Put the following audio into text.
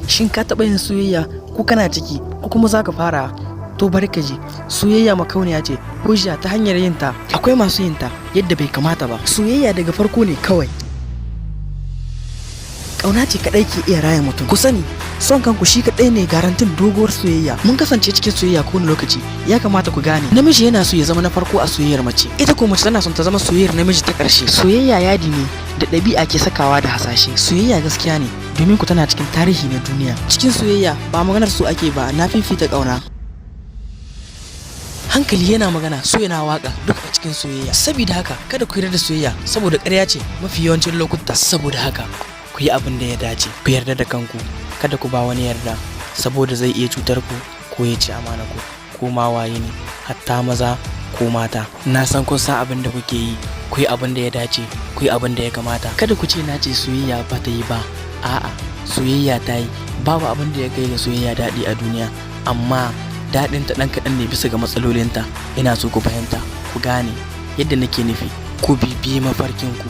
Shin ka taɓa yin soyayya ko kana ciki ko kuma za ka fara? To bari ka ji, soyayya makauniya ce, hujja ta hanyar yinta. Akwai masu yinta yadda bai kamata ba. Soyayya daga farko ne kawai. Ƙauna ce kaɗai ke iya raya mutum. Ku sani, son kanku shi kaɗai ne garantin doguwar soyayya. Mun kasance cikin soyayya kowane lokaci, ya kamata ku gane. Namiji yana so ya zama na farko a soyayyar mace. Ita ko mace tana son ta zama soyayyar namiji ta ƙarshe. Soyayya yadi ne da ɗabi'a ke sakawa da hasashe. Soyayya gaskiya ne, domin ku tana cikin tarihi na duniya. Cikin soyayya ba maganar so ake ba, na fifita ƙauna. Hankali yana magana, so yana waka duk a cikin soyayya. Saboda haka kada ku yarda da soyayya, saboda ƙarya ce mafi yawancin lokuta. Saboda haka ku yi abin da ya dace, ku yarda da kanku, kada ku ba wani yarda, saboda zai iya cutar ku ko ya ci amana ku, ko ma waye ne, hatta maza ko mata. Na san kun san abin da kuke yi, ku yi abin da ya dace, ku yi abin da ya kamata. Kada ku ce na ce soyayya ba ta yi ba, a'a soyayya ta yi. Babu abin da ya kai ga soyayya daɗi a duniya, amma daɗin ta ɗan kaɗan ne bisa ga matsalolinta. Ina so ku fahimta, ku gane yadda nake nufi, ku bibiyi mafarkinku.